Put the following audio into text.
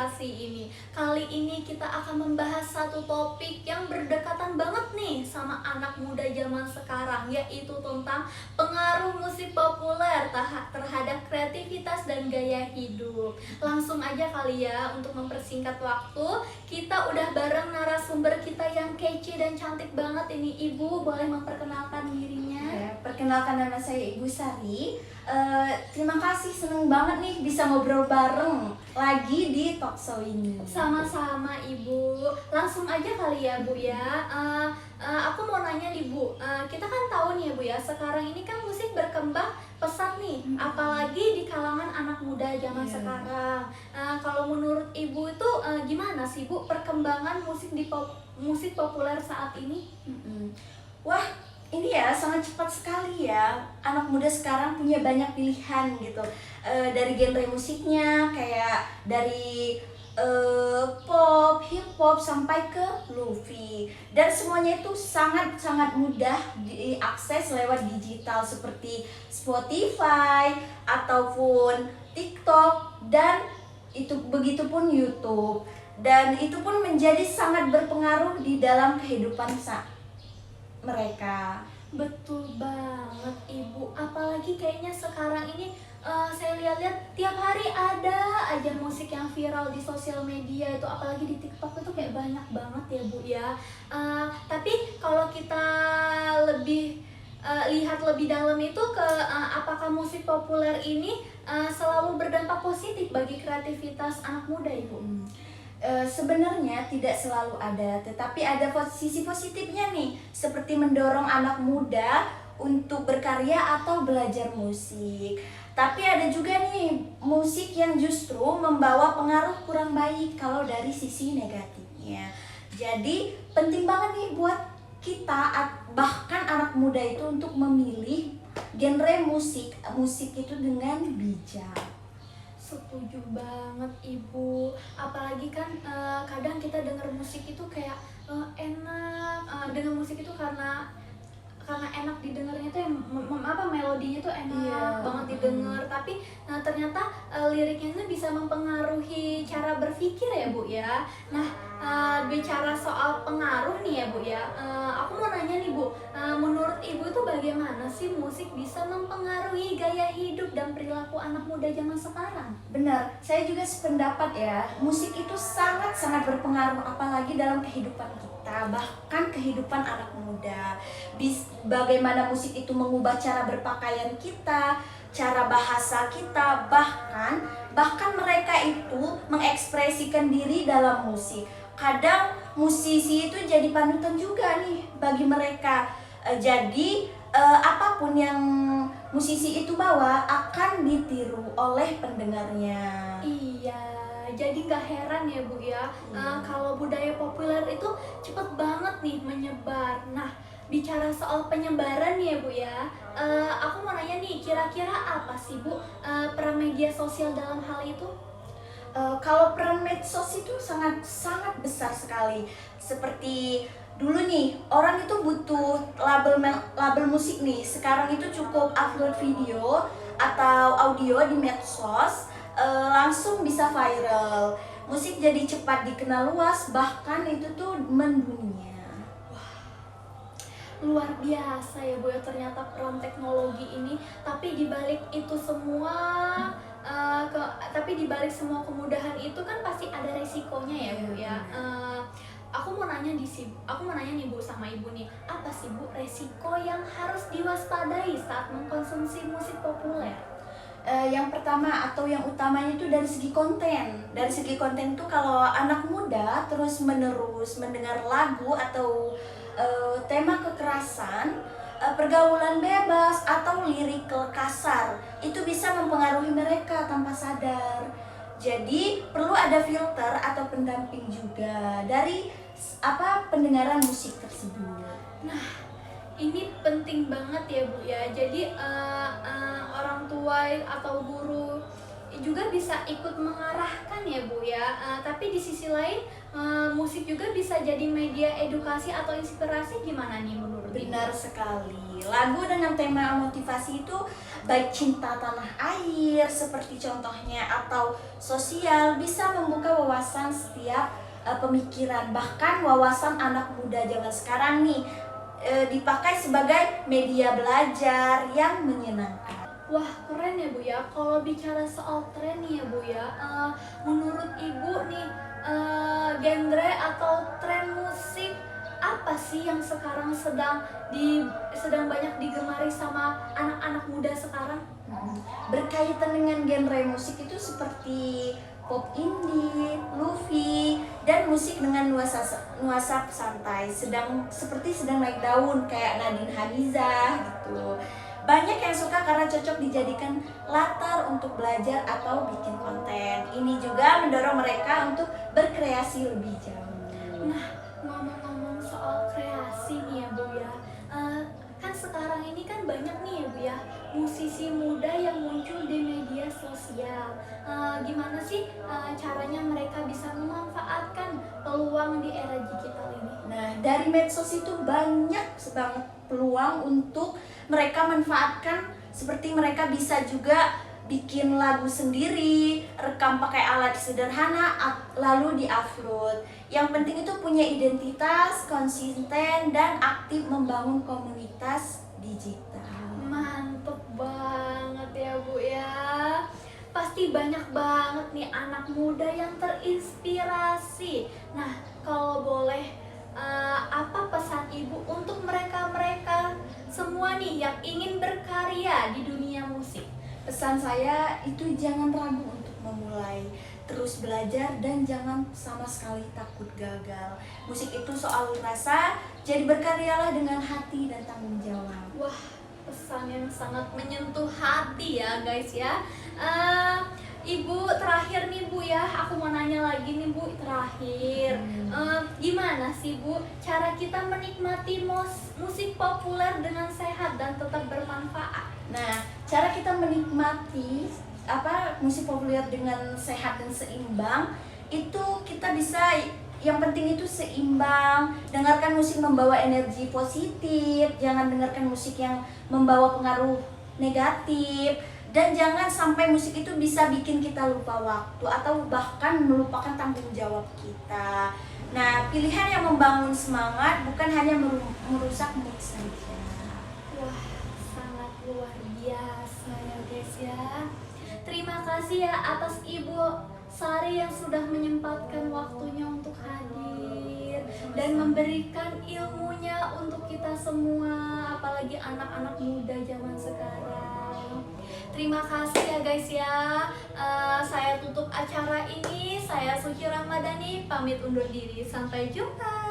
Edukasi ini. Kali ini kita akan membahas satu topik yang berdekatan banget nih sama anak muda zaman sekarang, yaitu tentang pengaruh musik populer terhadap kreativitas dan gaya hidup. Langsung aja kali ya, untuk mempersingkat waktu, kita udah bareng narasumber kita yang kece dan cantik banget ini. Ibu boleh memperkenalkan dirinya? Ya, perkenalkan, nama saya Ibu Sari. Terima kasih, seneng banget nih bisa ngobrol bareng lagi di talkshow ini. Sama-sama Ibu. Langsung aja kali ya Bu ya. Aku mau nanya nih Bu, kita kan tahu nih ya Bu ya, sekarang ini kan musik berkembang pesat nih, apalagi di kalangan anak muda zaman sekarang. Kalau menurut Ibu itu gimana sih Bu perkembangan musik populer saat ini? Wah, ini ya sangat cepat sekali ya. Anak muda sekarang punya banyak pilihan gitu. Dari genre musiknya kayak dari pop, hip hop sampai ke lofi. Dan semuanya itu sangat mudah diakses lewat digital seperti Spotify ataupun TikTok, dan itu begitupun YouTube. Dan itu pun menjadi sangat berpengaruh di dalam kehidupan mereka. Betul banget Ibu, apalagi kayaknya sekarang ini saya lihat-lihat tiap hari ada aja musik yang viral di sosial media itu, apalagi di TikTok itu kayak banyak banget ya Bu ya. Tapi kalau kita lebih lihat lebih dalam itu ke apakah musik populer ini selalu berdampak positif bagi kreativitas anak muda Ibu? Sebenarnya tidak selalu ada, tetapi ada sisi positifnya nih, seperti mendorong anak muda untuk berkarya atau belajar musik. Tapi ada juga nih musik yang justru membawa pengaruh kurang baik kalau dari sisi negatifnya. Jadi penting banget nih buat kita, bahkan anak muda itu, untuk memilih genre musik itu dengan bijak. Setuju banget Ibu, apalagi kan kadang kita dengar musik itu kayak enak, dengar musik itu karena enak didengarnya tuh, melodinya tuh enak banget didengar, tapi ternyata liriknya itu bisa mempengaruhi cara berpikir ya Bu ya. Nah, bicara soal pengaruh nih ya Bu ya, aku mau nanya nih Bu, menurut Ibu itu bagaimana sih musik bisa mempengaruhi gaya hidup dan perilaku anak muda zaman sekarang? Benar, saya juga sependapat ya. Musik itu sangat berpengaruh, apalagi dalam kehidupan kita, bahkan kehidupan anak muda. Bagaimana musik itu mengubah cara berpakaian kita, cara bahasa kita, bahkan mereka itu mengekspresikan diri dalam musik. Kadang musisi itu jadi panutan juga nih bagi mereka. Jadi apapun yang musisi itu bawa akan ditiru oleh pendengarnya. Iya, jadi nggak heran ya Bu ya, kalau budaya populer itu cepet banget nih menyebar. Nah, bicara soal penyebaran ya Bu ya, aku mau nanya nih, kira-kira apa sih Bu peran media sosial dalam hal itu? Kalau peran medsos itu sangat besar sekali. Seperti dulu nih, orang itu butuh label musik nih. Sekarang itu cukup upload video atau audio di medsos, langsung bisa viral. Musik jadi cepat dikenal luas, bahkan itu tuh mendunia. Luar biasa ya Bu ya, ternyata peran teknologi ini. Tapi dibalik itu semua, tapi dibalik semua kemudahan itu kan pasti ada resikonya ya Bu ya. Aku mau nanya nih Bu sama Ibu nih, apa sih Bu resiko yang harus diwaspadai saat mengkonsumsi musik populer? Yang pertama atau yang utamanya itu dari segi konten. Dari segi konten itu, kalau anak muda terus menerus mendengar lagu atau tema kekerasan, pergaulan bebas atau lirik kasar, itu bisa mempengaruhi mereka tanpa sadar. Jadi perlu ada filter atau pendamping juga dari pendengaran musik tersebut. Nah, ini penting banget ya Bu ya. Jadi orang tua atau guru juga bisa ikut mengarahkan ya Bu ya. Tapi di sisi lain musik juga bisa jadi media edukasi atau inspirasi, gimana nih menurut Ibu? Benar sekali. Lagu dengan tema motivasi itu baik cinta tanah air seperti contohnya atau sosial bisa membuka wawasan setiap pemikiran, bahkan wawasan anak muda zaman sekarang nih dipakai sebagai media belajar yang menyenangkan. Wah, keren ya Bu ya. Kalau bicara soal tren nih ya Bu ya, menurut Ibu nih genre atau tren musik apa sih yang sekarang sedang banyak digemari sama anak-anak muda sekarang? Berkaitan dengan genre musik itu seperti pop indie, lofi, dan musik dengan nuansa santai, seperti sedang naik daun kayak Nadine Hamizah gitu. Banyak yang suka karena cocok dijadikan latar untuk belajar atau bikin konten. Ini juga mendorong mereka untuk berkreasi lebih jauh. Nah, ngomong-ngomong soal kreasi nih ya Bu ya, kan sekarang ini kan banyak nih ya Bu ya musisi muda yang muncul di media sosial. Gimana sih caranya mereka bisa memanfaatkan peluang di era digital ini? Nah, dari medsos itu banyak banget peluang untuk mereka manfaatkan, seperti mereka bisa juga bikin lagu sendiri, rekam pakai alat sederhana, lalu di-upload. Yang penting itu punya identitas, konsisten, dan aktif membangun komunitas digital. Mantep banget ya Bu ya. Pasti banyak banget nih anak muda yang terinspirasi. Nah, kalau boleh apa pesan Ibu untuk mereka-mereka semua nih yang ingin berkarya di dunia musik? Pesan saya itu jangan ragu untuk memulai, terus belajar dan jangan sama sekali takut gagal. Musik itu soal rasa, jadi berkaryalah dengan hati dan tanggung jawab. Wah, pesan yang sangat menyentuh hati ya guys ya. Ibu terakhir nih Bu ya, aku mau nanya lagi nih Bu terakhir. Gimana sih Bu cara kita menikmati musik populer dengan sehat dan tetap bermanfaat? Nah, cara kita menikmati musik populer dengan sehat dan seimbang itu kita bisa, yang penting itu seimbang. Dengarkan musik membawa energi positif, jangan dengarkan musik yang membawa pengaruh negatif. Dan jangan sampai musik itu bisa bikin kita lupa waktu atau bahkan melupakan tanggung jawab kita. Nah, pilihan yang membangun semangat bukan hanya merusak mood saja. Wah, sangat luar biasa ya guys ya. Terima kasih ya atas Ibu Sari yang sudah menyempatkan waktunya untuk hadir dan memberikan ilmunya untuk kita semua, apalagi anak-anak muda zaman sekarang. Terima kasih ya guys ya. Saya tutup acara ini. Saya Suci Rahmadani pamit undur diri. Sampai jumpa.